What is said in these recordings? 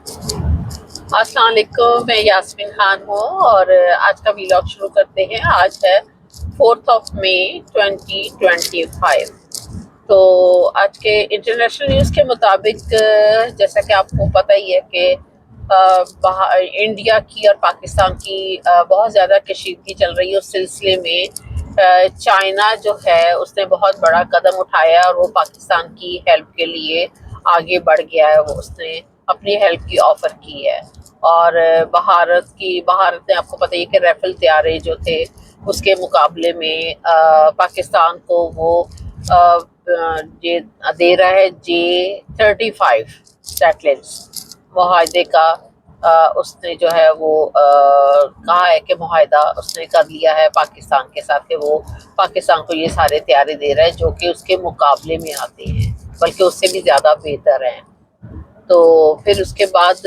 السلام علیکم، میں یاسمین خان ہوں اور آج کا ویلاگ شروع کرتے ہیں۔ آج ہے 4 مئی 2025۔ تو آج کے انٹرنیشنل نیوز کے مطابق جیسا کہ آپ کو پتہ ہی ہے کہ انڈیا کی اور پاکستان کی بہت زیادہ کشیدگی چل رہی ہے۔ اس سلسلے میں چائنا جو ہے اس نے بہت بڑا قدم اٹھایا اور وہ پاکستان کی ہیلپ کے لیے آگے بڑھ گیا ہے۔ وہ اس نے اپنی ہیلپ کی آفر کی ہے، اور بھارت نے آپ کو پتہ ہے کہ ریفل طیارے جو تھے اس کے مقابلے میں پاکستان کو وہ یہ دے رہا ہے J-35 سیٹلائٹس معاہدے کا۔ اس نے جو ہے وہ کہا ہے کہ معاہدہ اس نے کر لیا ہے پاکستان کے ساتھ کہ وہ پاکستان کو یہ سارے طیارے دے رہا ہے جو کہ اس کے مقابلے میں آتے ہیں، بلکہ اس سے بھی زیادہ بہتر ہیں۔ تو پھر اس کے بعد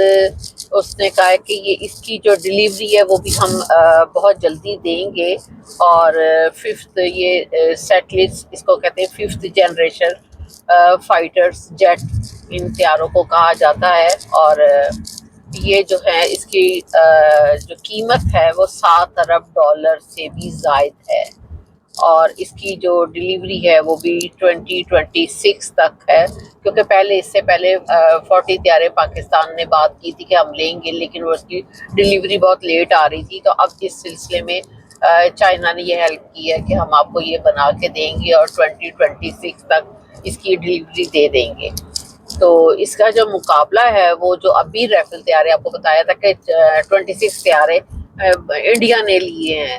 اس نے کہا ہے کہ یہ اس کی جو ڈیلیوری ہے وہ بھی ہم بہت جلدی دیں گے، اور ففتھ یہ سیٹلائٹس اس کو کہتے ہیں 5th جنریشن فائٹرز جیٹ ان طیاروں کو کہا جاتا ہے، اور یہ جو ہے اس کی جو قیمت ہے وہ $7 ارب سے بھی زائد ہے، اور اس کی جو ڈیلیوری ہے وہ بھی 2026 تک ہے، کیونکہ اس سے پہلے 40 طیارے پاکستان نے بات کی تھی کہ ہم لیں گے، لیکن وہ اس کی ڈیلیوری بہت لیٹ آ رہی تھی۔ تو اب اس سلسلے میں چائنا نے یہ ہیلپ کی ہے کہ ہم آپ کو یہ بنا کے دیں گے اور 2026 تک اس کی ڈیلیوری دے دیں گے۔ تو اس کا جو مقابلہ ہے وہ جو ابھی ریفل طیارے آپ کو بتایا تھا کہ 26 طیارے انڈیا نے لیے ہیں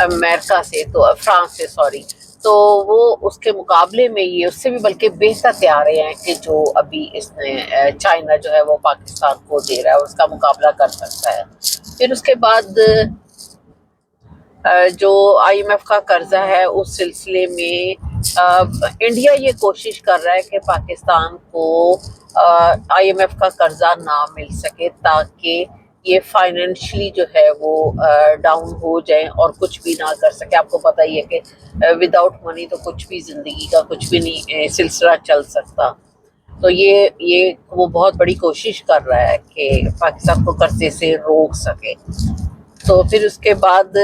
امریکہ سے، تو فرانس سے سوری، تو وہ اس کے مقابلے میں یہ اس سے بھی بلکہ بہتر طیارے ہیں کہ جو ابھی اس نے چائنا جو ہے وہ پاکستان کو دے رہا ہے، اس کا مقابلہ کر سکتا ہے۔ پھر اس کے بعد جو IMF کا قرضہ ہے اس سلسلے میں انڈیا یہ کوشش کر رہا ہے کہ پاکستان کو IMF کا قرضہ نہ مل سکے، تاکہ یہ فائنینشلی جو ہے وہ ڈاؤن ہو جائیں اور کچھ بھی نہ کر سکے۔ آپ کو پتہ ہی ہے کہ وداؤٹ منی تو کچھ بھی زندگی کا کچھ بھی نہیں سلسلہ چل سکتا۔ تو یہ وہ بہت بڑی کوشش کر رہا ہے کہ پاکستان کو قرضے سے روک سکے۔ تو پھر اس کے بعد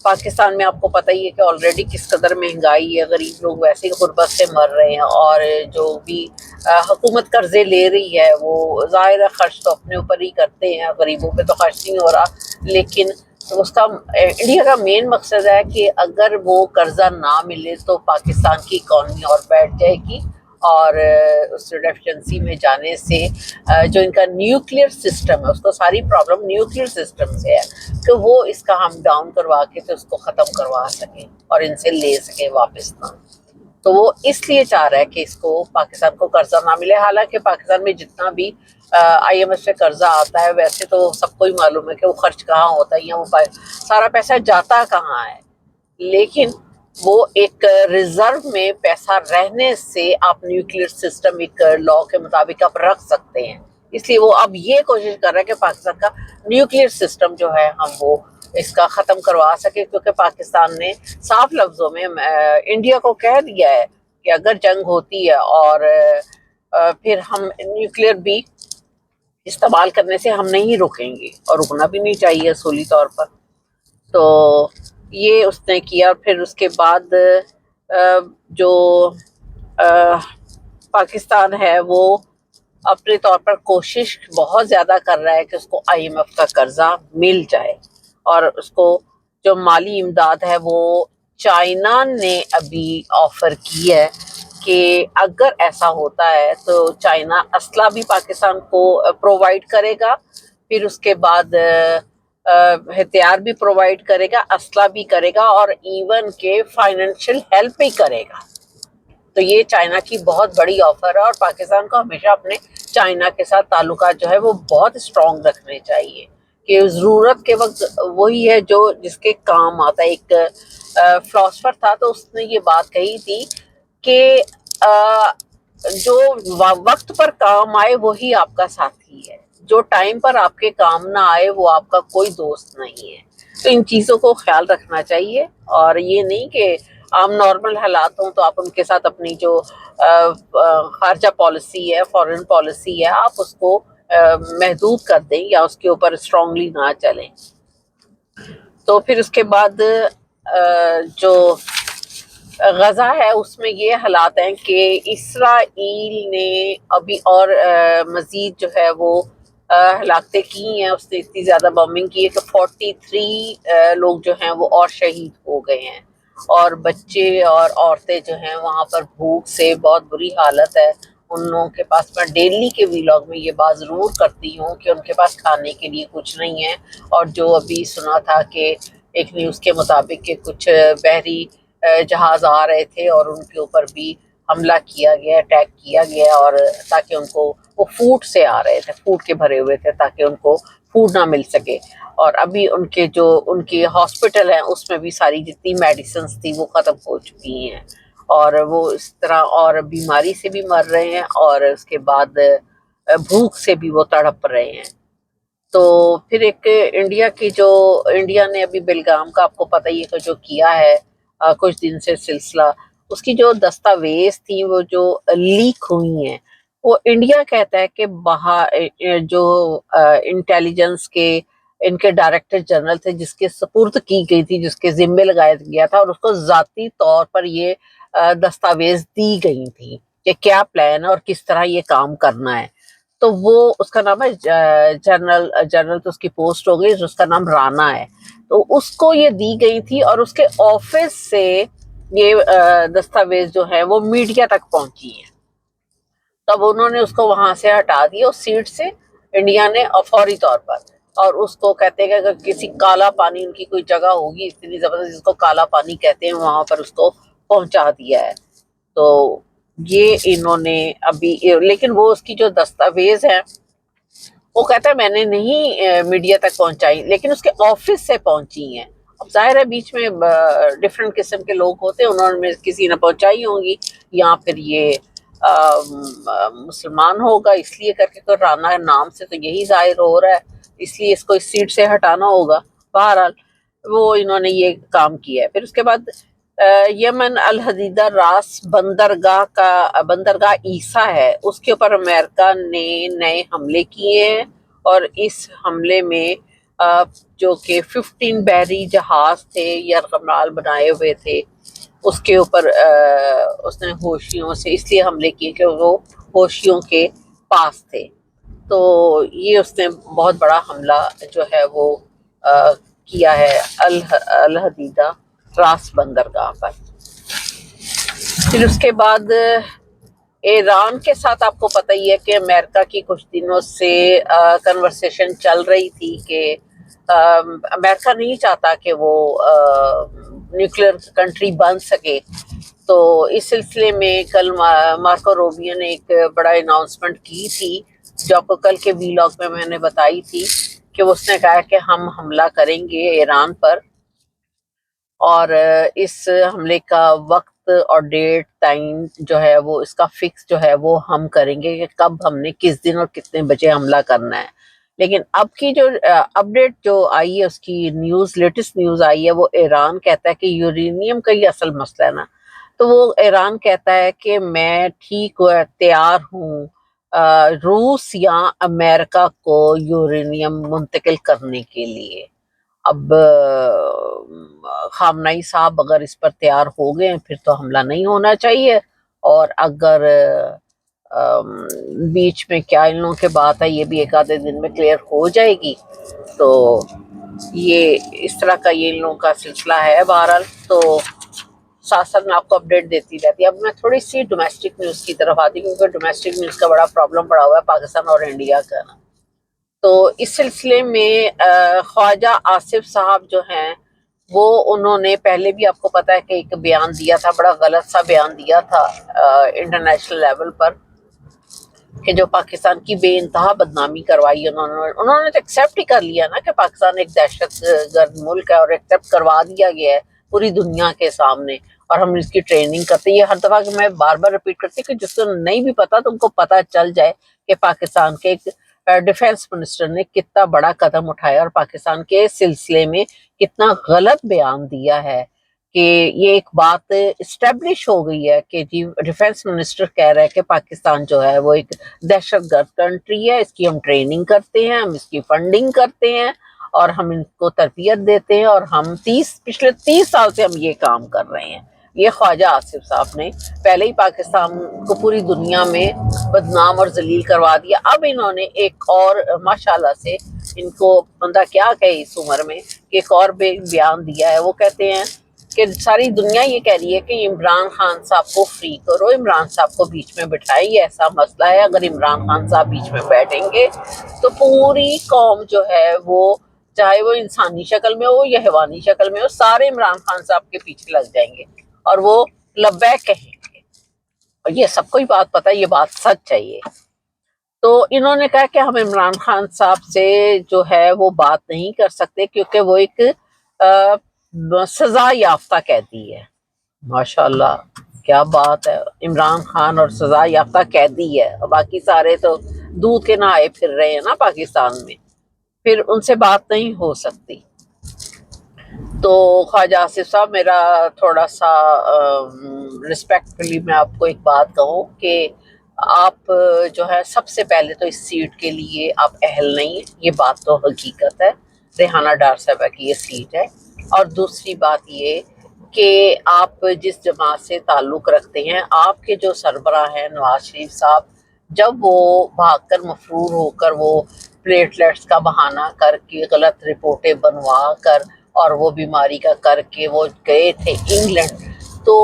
پاکستان میں آپ کو پتہ ہی ہے کہ آلریڈی کس قدر مہنگائی ہے، غریب لوگ ویسے ہی غربت سے مر رہے ہیں، اور جو بھی حکومت قرضے لے رہی ہے وہ ظاہر ہے خرچ تو اپنے اوپر ہی کرتے ہیں، غریبوں پہ تو خرچ نہیں ہو رہا، لیکن اس کا انڈیا کا مین مقصد ہے کہ اگر وہ قرضہ نہ ملے تو پاکستان کی اکانومی اور بیٹھ جائے گی، اور اس ڈیفیشنسی میں جانے سے جو ان کا نیوکلیئر سسٹم ہے، اس کو ساری پرابلم نیوکلیئر سسٹم سے ہے کہ وہ اس کا ہم ڈاؤن کروا کے تو اس کو ختم کروا سکیں اور ان سے لے سکیں واپس نہ۔ تو وہ اس لیے چاہ رہا ہے کہ اس کو پاکستان کو قرضہ نہ ملے، حالانکہ پاکستان میں جتنا بھی IMF سے قرضہ آتا ہے ویسے تو سب کو ہی معلوم ہے کہ وہ خرچ کہاں ہوتا ہے یا وہ سارا پیسہ جاتا کہاں ہے، لیکن وہ ایک ریزرو میں پیسہ رہنے سے آپ نیوکلیئر سسٹم ایک لا کے مطابق آپ رکھ سکتے ہیں، اس لیے وہ اب یہ کوشش کر رہا ہے کہ پاکستان کا نیوکلیئر سسٹم جو ہے ہم وہ اس کا ختم کروا سکے، کیونکہ پاکستان نے صاف لفظوں میں انڈیا کو کہہ دیا ہے کہ اگر جنگ ہوتی ہے اور پھر ہم نیوکلیئر بھی استعمال کرنے سے ہم نہیں رکیں گے، اور رکنا بھی نہیں چاہیے اصولی طور پر۔ تو یہ اس نے کیا۔ پھر اس کے بعد جو پاکستان ہے وہ اپنے طور پر کوشش بہت زیادہ کر رہا ہے کہ اس کو IMF کا قرضہ مل جائے، اور اس کو جو مالی امداد ہے وہ چائنا نے ابھی آفر کی ہے کہ اگر ایسا ہوتا ہے تو چائنا اسلحہ بھی پاکستان کو پرووائڈ کرے گا، پھر اس کے بعد ہتھیار بھی پرووائڈ کرے گا، اسلحہ بھی کرے گا، اور ایون کہ فائنینشیل ہیلپ بھی کرے گا۔ تو یہ چائنا کی بہت بڑی آفر ہے، اور پاکستان کو ہمیشہ اپنے چائنا کے ساتھ تعلقات جو ہے وہ بہت اسٹرانگ رکھنے چاہیے، کہ ضرورت کے وقت وہی ہے جو جس کے کام آتا ہے۔ ایک فلاسفر تھا تو اس نے یہ بات کہی تھی کہ جو وقت پر کام آئے وہی آپ کا ساتھی ہے، جو ٹائم پر آپ کے کام نہ آئے وہ آپ کا کوئی دوست نہیں ہے۔ تو ان چیزوں کو خیال رکھنا چاہیے، اور یہ نہیں کہ عام نارمل حالات ہوں تو آپ ان کے ساتھ اپنی جو خارجہ پالیسی ہے، فارن پالیسی ہے، آپ اس کو محدود کر دیں یا اس کے اوپر اسٹرانگلی نہ چلیں. تو پھر اس کے بعد جو غزہ ہے اس میں یہ حالات ہیں کہ اسرائیل نے ابھی اور مزید جو ہے وہ ہلاکتیں کی ہیں. اس نے اتنی زیادہ بمبنگ کی ہے کہ 43 لوگ جو ہیں وہ اور شہید ہو گئے ہیں، اور بچے اور عورتیں جو ہیں وہاں پر بھوک سے بہت بری حالت ہے ان لوگوں کے پاس. میں ڈیلی کے ویلاگ میں یہ بات ضرور کرتی ہوں کہ ان کے پاس کھانے کے لیے کچھ نہیں ہے. اور جو ابھی سنا تھا کہ ایک نیوز کے مطابق کہ کچھ بحری جہاز آ رہے تھے اور ان کے اوپر بھی حملہ کیا گیا، اٹیک کیا گیا، اور تاکہ ان کو، وہ فوڈ سے آ رہے تھے، فوڈ کے بھرے ہوئے تھے تاکہ ان کو فوڈ نہ مل سکے. اور ابھی ان کے جو ان کی ہاسپٹل ہیں اس میں بھی ساری جتنی میڈیسنز تھی وہ ختم ہو چکی ہیں، اور وہ اس طرح اور بیماری سے بھی مر رہے ہیں اور اس کے بعد بھوک سے بھی وہ تڑپ رہے ہیں. تو پھر ایک انڈیا نے ابھی بیلگام کا آپ کو پتہ ہی ہے کہ جو کیا ہے کچھ دن سے سلسلہ، اس کی جو دستاویز تھی وہ جو لیک ہوئی ہیں، وہ انڈیا کہتا ہے کہ جو انٹیلیجنس کے ان کے ڈائریکٹر جنرل تھے جس کے سپرد کی گئی تھی، جس کے ذمے لگایا گیا تھا، اور اس کو ذاتی طور پر یہ دستاویز دی گئی تھی کہ کیا پلان ہے اور کس طرح یہ کام کرنا ہے. تو وہ اس کا نام ہے جنرل تو اس کی پوسٹ ہو گئی، اس کا نام رانا ہے. تو اس کو یہ دی گئی تھی اور اس کے آفس سے یہ دستاویز جو ہے وہ میڈیا تک پہنچی ہیں. تب انہوں نے اس کو وہاں سے ہٹا دیا اس سیٹ سے انڈیا نے، اور فوری طور پر. اور اس کو کہتے ہیں کہ اگر کسی کالا پانی ان کی کوئی جگہ ہوگی اتنی زبردست جس کو کالا پانی کہتے ہیں، وہاں پر اس کو پہنچا دیا ہے. تو یہ انہوں نے ابھی، لیکن وہ اس کی جو دستاویز ہیں وہ کہتا ہے میں نے نہیں میڈیا تک پہنچائی، لیکن اس کے آفس سے پہنچی ہیں. اب ظاہر ہے بیچ میں ڈفرینٹ قسم کے لوگ ہوتے ہیں، انہوں نے کسی نے پہنچائی ہوں گی، یا پھر یہ مسلمان ہوگا اس لیے کر کے، تو رانا نام سے تو یہی ظاہر ہو رہا ہے، اس لیے اس کو اس سیٹ سے ہٹانا ہوگا. بہرحال وہ انہوں نے یہ کام کیا ہے. پھر اس کے بعد یمن الحدیدہ راس بندرگاہ عیسیٰ ہے، اس کے اوپر امریکہ نے نئے حملے کیے ہیں. اور اس حملے میں جو کہ 15 بحری جہاز تھے یرغمال بنائے ہوئے تھے، اس کے اوپر اس نے حوثیوں سے اس لیے حملے کیے کہ وہ حوثیوں کے پاس تھے. تو یہ اس نے بہت بڑا حملہ جو ہے وہ کیا ہے الحدیدہ راس بندرگاہ پر. پھر اس کے بعد ایران کے ساتھ آپ کو پتہ ہی ہے کہ امریکہ کی کچھ دنوں سے کنورسیشن چل رہی تھی کہ امریکہ نہیں چاہتا کہ وہ نیوکلیر کنٹری بن سکے. تو اس سلسلے میں کل مارکو روبیو نے ایک بڑا اناؤنسمنٹ کی تھی، جو آپ کو کل کے ویلاگ میں نے بتائی تھی، کہ اس نے کہا کہ ہم حملہ کریں گے ایران پر، اور اس حملے کا وقت اور ڈیٹ ٹائم جو ہے وہ اس کا فکس جو ہے وہ ہم کریں گے کہ کب ہم نے کس دن اور کتنے بجے حملہ کرنا ہے. لیکن اب کی جو اپڈیٹ جو آئی ہے، اس کی لیٹسٹ نیوز آئی ہے، وہ ایران کہتا ہے کہ یورینیم کا ہی اصل مسئلہ ہے نا. تو وہ ایران کہتا ہے کہ میں ٹھیک تیار ہوں روس یا امریکہ کو یورینیم منتقل کرنے کے لیے. اب خامنئی صاحب اگر اس پر تیار ہو گئے پھر تو حملہ نہیں ہونا چاہیے، اور اگر بیچ میں کیا ان لوگوں کے بات ہے یہ بھی ایک آدھے دن میں کلیئر ہو جائے گی. تو یہ اس طرح کا یہ ان لوگوں کا سلسلہ ہے. بہرحال تو ساتھ ساتھ میں آپ کو اپڈیٹ دیتی رہتی. اب میں تھوڑی سی ڈومیسٹک نیوز کی طرف آتی ہوں، کیونکہ ڈومیسٹک نیوز کا بڑا پرابلم پڑا ہوا ہے پاکستان اور انڈیا کا نا. تو اس سلسلے میں خواجہ آصف صاحب جو ہیں وہ انہوں نے پہلے بھی آپ کو پتا ہے کہ ایک بیان دیا تھا، بڑا غلط سا بیان دیا تھا انٹرنیشنل لیول پر، کہ جو پاکستان کی بے انتہا بدنامی کروائی انہوں نے تو ایکسیپٹ ہی کر لیا نا کہ پاکستان ایک دہشت گرد ملک ہے، اور ایکسیپٹ کروا دیا گیا ہے پوری دنیا کے سامنے، اور ہم اس کی ٹریننگ کرتے ہیں. یہ ہر دفعہ کہ میں بار بار رپیٹ کرتی ہوں کہ جس کو نہیں بھی پتا تو ان کو پتا چل جائے کہ پاکستان کے ایک ڈیفینس منسٹر نے کتنا بڑا قدم اٹھایا اور پاکستان کے سلسلے میں کتنا غلط بیان دیا ہے کہ یہ ایک بات اسٹیبلش ہو گئی ہے کہ جی ڈیفینس منسٹر کہہ رہا ہے کہ پاکستان جو ہے وہ ایک دہشت گرد کنٹری ہے، اس کی ہم ٹریننگ کرتے ہیں، ہم اس کی فنڈنگ کرتے ہیں اور ہم ان کو تربیت دیتے ہیں، اور ہم پچھلے 30 سال سے ہم یہ کام کر رہے ہیں۔ یہ خواجہ آصف صاحب نے پہلے ہی پاکستان کو پوری دنیا میں بدنام اور ذلیل کروا دیا، اب انہوں نے ایک اور ماشاءاللہ سے ان کو بندہ کیا کہے اس عمر میں کہ ایک اور بیان دیا ہے۔ وہ کہتے ہیں کہ ساری دنیا یہ کہہ رہی ہے کہ عمران خان صاحب کو فری کرو، عمران صاحب کو بیچ میں بٹھائے، یہ ایسا مسئلہ ہے اگر عمران خان صاحب بیچ میں بیٹھیں گے تو پوری قوم جو ہے وہ چاہے وہ انسانی شکل میں ہو یا حیوانی شکل میں ہو، سارے عمران خان صاحب کے پیچھے لگ جائیں گے اور وہ لبیک کہیں گے، اور یہ سب کو ہی بات پتہ ہے، یہ بات سچ ہے یہ۔ تو انہوں نے کہا کہ ہم عمران خان صاحب سے جو ہے وہ بات نہیں کر سکتے کیونکہ وہ ایک سزا یافتہ قیدی ہے۔ ماشاءاللہ کیا بات ہے، عمران خان اور سزا یافتہ قیدی ہے، باقی سارے تو دودھ کے نہائے پھر رہے ہیں نا پاکستان میں، پھر ان سے بات نہیں ہو سکتی۔ تو خواجہ آصف صاحب، میرا تھوڑا سا رسپیکٹفلی میں آپ کو ایک بات کہوں کہ آپ جو ہے سب سے پہلے تو اس سیٹ کے لیے آپ اہل نہیں ہیں، یہ بات تو حقیقت ہے، ریحانہ ڈار صاحبہ کی یہ سیٹ ہے۔ اور دوسری بات یہ کہ آپ جس جماعت سے تعلق رکھتے ہیں، آپ کے جو سربراہ ہیں نواز شریف صاحب، جب وہ بھاگ کر مفرور ہو کر وہ پلیٹلیٹس کا بہانہ کر کے غلط رپورٹیں بنوا کر اور وہ بیماری کا کر کے وہ گئے تھے انگلینڈ، تو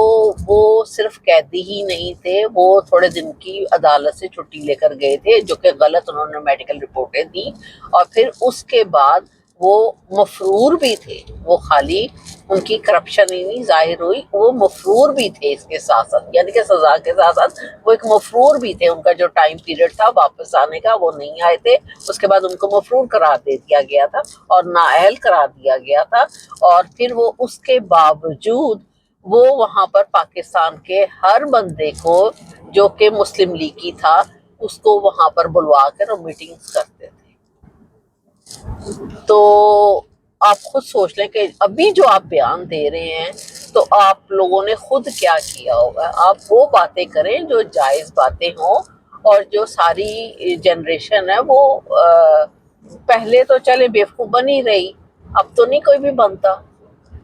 وہ صرف قیدی ہی نہیں تھے، وہ تھوڑے دن کی عدالت سے چھٹی لے کر گئے تھے، جو کہ غلط انہوں نے میڈیکل رپورٹیں دیں، اور پھر اس کے بعد وہ مفرور بھی تھے، وہ خالی ان کی کرپشن ہی نہیں ظاہر ہوئی، وہ مفرور بھی تھے اس کے ساتھ ساتھ، یعنی کہ سزا کے ساتھ ساتھ وہ ایک مفرور بھی تھے، ان کا جو ٹائم پیریڈ تھا واپس آنے کا وہ نہیں آئے تھے، اس کے بعد ان کو مفرور قرار دے دیا گیا تھا اور نااہل قرار دیا گیا تھا، اور پھر وہ اس کے باوجود وہ وہاں پر پاکستان کے ہر بندے کو جو کہ مسلم لیگی تھا اس کو وہاں پر بلوا کر میٹنگز کرتے تھے۔ تو آپ خود سوچ لیں کہ ابھی جو آپ بیان دے رہے ہیں تو آپ لوگوں نے خود کیا کیا ہوگا۔ آپ وہ باتیں کریں جو جائز باتیں ہوں، اور جو ساری جنریشن ہے وہ پہلے تو چلے بیوقوف بنی رہی، اب تو نہیں کوئی بھی بنتا،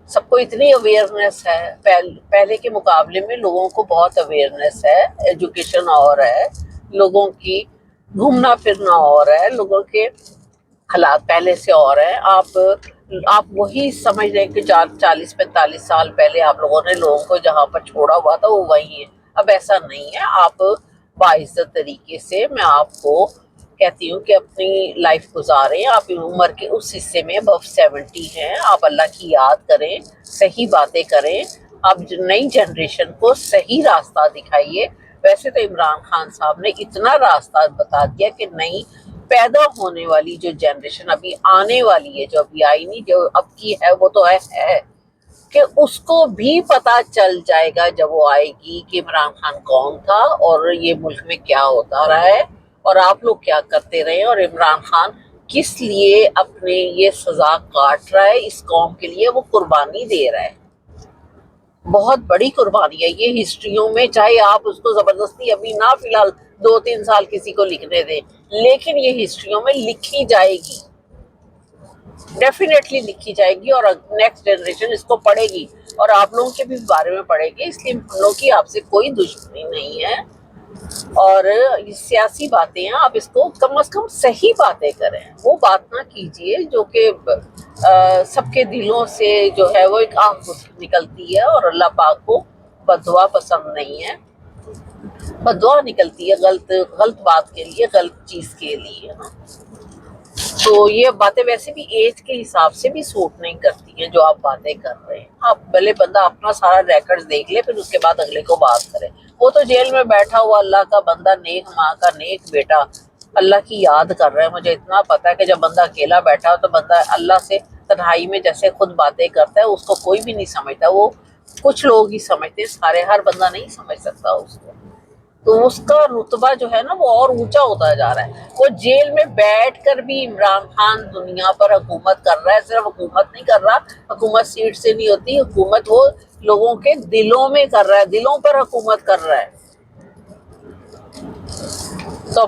سب کو اتنی اویئرنیس ہے، پہلے کے مقابلے میں لوگوں کو بہت اویئرنیس ہے، ایجوکیشن اور ہے، لوگوں کی گھومنا پھرنا اور ہے، لوگوں کے حالات پہلے سے اور ہیں۔ آپ وہی سمجھ رہے ہیں کہ 40-45 سال پہلے آپ لوگوں نے لوگوں کو جہاں پر چھوڑا ہوا تھا وہ وہی ہے، اب ایسا نہیں ہے۔ آپ باعزت طریقے سے، میں آپ کو کہتی ہوں کہ اپنی لائف گزاریں، آپ عمر کے اس حصے میں ابو 70 ہیں، آپ اللہ کی یاد کریں، صحیح باتیں کریں، آپ نئی جنریشن کو صحیح راستہ دکھائیے۔ ویسے تو عمران خان صاحب نے اتنا راستہ بتا دیا کہ نہیں، پیدا ہونے والی جو جنریشن ابھی آنے والی ہے، جو ابھی آئی نہیں، جو اب کی ہے وہ تو ہے کہ اس کو بھی پتا چل جائے گا جب وہ آئے گی کہ عمران خان کون تھا اور یہ ملک میں کیا ہوتا رہا ہے اور آپ لوگ کیا کرتے رہے، اور عمران خان کس لیے اپنے یہ سزا کاٹ رہا ہے، اس قوم کے لیے وہ قربانی دے رہا ہے، بہت بڑی قربانی ہے یہ ہسٹریوں میں، چاہے آپ اس کو زبردستی ابھی نہ فی الحال 2-3 سال کسی کو لکھنے دیں، لیکن یہ ہسٹریوں میں لکھی جائے گی، ڈیفینیٹلی لکھی جائے گی، اور نیکسٹ جنریشن اس کو پڑھے گی اور آپ لوگوں کے بھی بارے میں پڑھے گی، اس لیے ہم لوگوں کی آپ سے کوئی دشمنی نہیں ہے، اور یہ سیاسی باتیں ہیں، آپ اس کو کم از کم صحیح باتیں کریں، وہ بات نہ کیجئے جو کہ سب کے دلوں سے جو ہے وہ ایک آہ نکلتی ہے، اور اللہ پاک کو بددعا پسند نہیں ہے، بددعا نکلتی ہے غلط بات کے لیے، غلط چیز کے لیے، تو یہ باتیں ویسے بھی ایج کے حساب سے بھی سوٹ نہیں کرتی ہیں جو آپ باتیں کر رہے ہیں۔ آپ بھلے بندہ اپنا سارا ریکارڈ دیکھ لے، پھر اس کے بعد اگلے کو بات کرے، وہ تو جیل میں بیٹھا ہوا اللہ کا بندہ، نیک ماں کا نیک بیٹا، اللہ کی یاد کر رہا ہے، مجھے اتنا پتا ہے کہ جب بندہ اکیلا بیٹھا ہو تو بندہ اللہ سے تنہائی میں جیسے خود باتیں کرتا ہے، اس کو کوئی بھی نہیں سمجھتا، وہ کچھ لوگ ہی سمجھتے، سارے ہر بندہ نہیں سمجھ سکتا اس کو، تو اس کا رتبہ جو ہے نا وہ اور اونچا ہوتا جا رہا ہے، وہ جیل میں بیٹھ کر بھی عمران خان دنیا پر حکومت کر رہا ہے، صرف حکومت نہیں کر رہا، حکومت سیٹ سے نہیں ہوتی، حکومت وہ لوگوں کے دلوں میں کر رہا ہے، دلوں پر حکومت کر رہا ہے. تو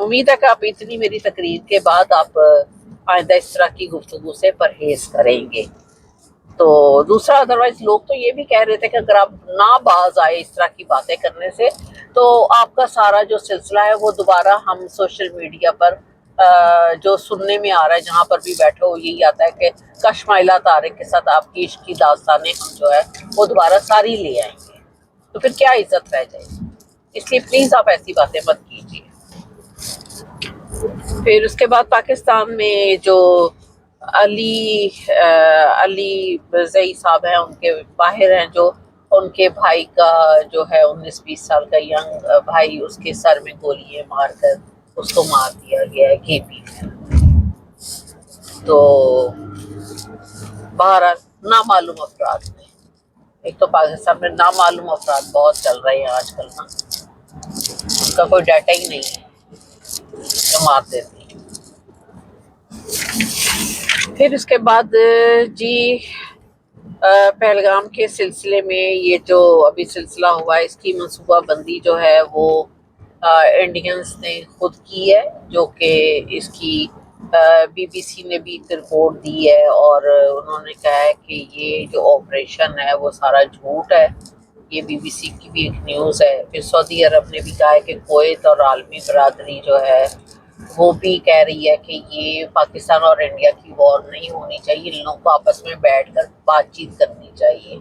امید ہے کہ آپ اتنی میری تقریر کے بعد آپ آئندہ اس طرح کی گفتگو سے پرہیز کریں گے. تو دوسرا ادروائز لوگ تو یہ بھی کہہ رہے تھے کہ اگر آپ نہ باز آئے اس طرح کی باتیں کرنے سے تو آپ کا سارا جو سلسلہ ہے وہ دوبارہ ہم سوشل میڈیا پر جو سننے میں آ رہا ہے، جہاں پر بھی بیٹھے ہو یہی آتا ہے کہ کشمائلہ طارق کے ساتھ آپ کی عشق کی داستانیں ہم جو ہے وہ دوبارہ ساری لے آئیں گے، تو پھر کیا عزت رہ جائے گی. اس لیے پلیز آپ ایسی باتیں مت کیجیے. پھر اس کے بعد پاکستان میں جو علی زئی صاحب ہیں، ان کے باہر ہیں، جو ان کے بھائی کا جو ہے 19-20 سال کا ینگ بھائی، اس کے سر میں گولیاں مار کر اس کو مار دیا گیا ہے کھیپی میں. تو بہرحال نامعلوم افراد میں، ایک تو پاکستان میں نامعلوم افراد بہت چل رہے ہیں آج کل نا، ان کا کوئی ڈیٹا ہی نہیں ہے جو مار دیتے ہیں. پھر اس کے بعد جی پہلگام کے سلسلے میں یہ جو ابھی سلسلہ ہوا ہے، اس کی منصوبہ بندی جو ہے وہ انڈینز نے خود کی ہے، جو کہ اس کی بی بی سی نے بھی رپورٹ دی ہے، اور انہوں نے کہا ہے کہ یہ جو آپریشن ہے وہ سارا جھوٹ ہے. یہ بی بی سی کی بھی ایک نیوز ہے. پھر سعودی عرب نے بھی کہا ہے کہ کویت اور عالمی برادری جو ہے وہ بھی کہہ رہی ہے کہ یہ پاکستان اور انڈیا کی وار نہیں ہونی چاہیے، ان لوگوں کو آپس میں بیٹھ کر بات چیت کرنی چاہیے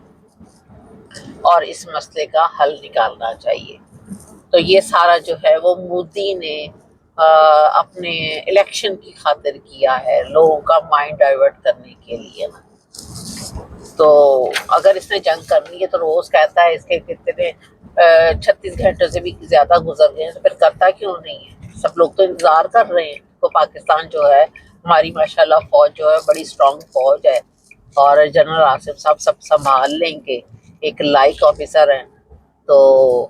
اور اس مسئلے کا حل نکالنا چاہیے. تو یہ سارا جو ہے وہ مودی نے اپنے الیکشن کی خاطر کیا ہے، لوگوں کا مائنڈ ڈائیورٹ کرنے کے لیے نا. تو اگر اس نے جنگ کرنی ہے تو روز کہتا ہے اس کے کتنے 36 گھنٹے سے بھی زیادہ گزر گئے ہیں، تو پھر کرتا کیوں نہیں ہے؟ سب لوگ تو انتظار کر رہے ہیں. تو پاکستان جو ہے ہماری ماشاءاللہ فوج جو ہے بڑی اسٹرانگ فوج ہے، اور جنرل آصف صاحب سب سنبھال لیں گے، ایک لائق آفیسر ہیں. تو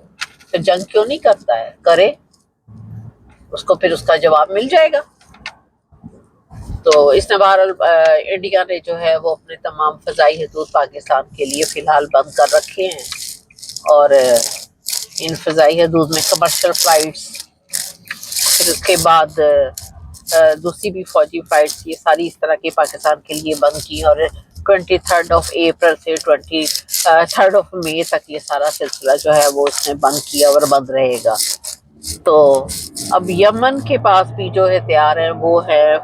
پھر جنگ کیوں نہیں کرتا ہے؟ کرے، اس کو پھر اس کا جواب مل جائے گا. تو اس نے بہرحال انڈیا نے جو ہے وہ اپنے تمام فضائی حدود پاکستان کے لیے فی الحال بند کر رکھے ہیں، اور ان فضائی حدود میں کمرشل فلائٹس، پھر اس کے بعد دوسری بھی فوجی فلائٹس، یہ ساری اس طرح کی پاکستان کے لیے بند کی. اور 23 سے 23 مئی تک یہ سارا سلسلہ جو ہے وہ اس نے بند کیا اور بند رہے گا. تو اب یمن کے پاس بھی جو ہتھیار ہیں وہ ہے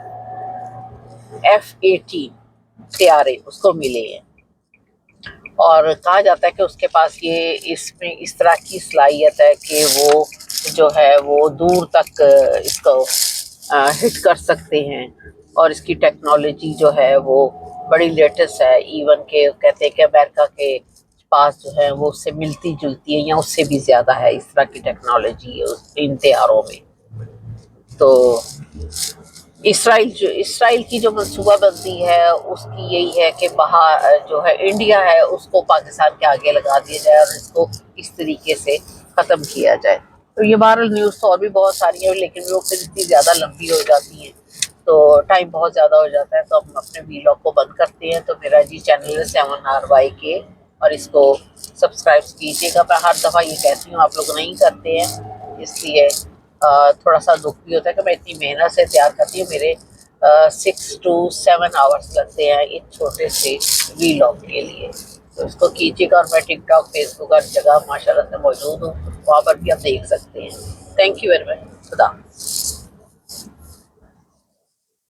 F-18 طیارے اس کو ملے ہیں، اور کہا جاتا ہے کہ اس کے پاس یہ اس میں اس طرح کی صلاحیت ہے کہ وہ جو ہے وہ دور تک اس کو ہٹ کر سکتے ہیں، اور اس کی ٹیکنالوجی جو ہے وہ بڑی لیٹسٹ ہے. ایون کہ کہتے ہیں کہ امریکہ کے پاس جو ہے وہ اس سے ملتی جلتی ہے یا اس سے بھی زیادہ ہے، اس طرح کی ٹیکنالوجی ہے ان طیاروں میں. تو اسرائیل کی جو منصوبہ بندی ہے اس کی یہی ہے کہ باہر جو ہے انڈیا ہے اس کو پاکستان کے آگے لگا دیا جائے اور اس کو اس طریقے سے ختم کیا جائے. تو یہ بہرحال نیوز تو اور بھی بہت ساری ہیں، لیکن وہ پھر اتنی زیادہ لمبی ہو جاتی ہیں تو ٹائم بہت زیادہ ہو جاتا ہے، تو ہم اپنے ویلاگ کو بند کرتے ہیں. تو میرا جی چینل ہے 7RYK، اور اس کو سبسکرائب کیجیے گا. میں ہر دفعہ یہ کہتی ہوں، آپ لوگ نہیں کرتے ہیں، اس لیے تھوڑا سا دکھ بھی ہوتا ہے کہ میں اتنی محنت سے تیار کرتی ہوں. میرے 6 to 7 آورس لگتے ہیں ایک چھوٹے سے ویلاگ کے لیے. تو اس کو کیجیے گا. اور میں ٹک ٹاک، فیس بک ہر جگہ ماشاء اللہ سے موجود ہوں، وہاں پر بھی آپ دیکھ سکتے ہیں. Thank you very much. خدا.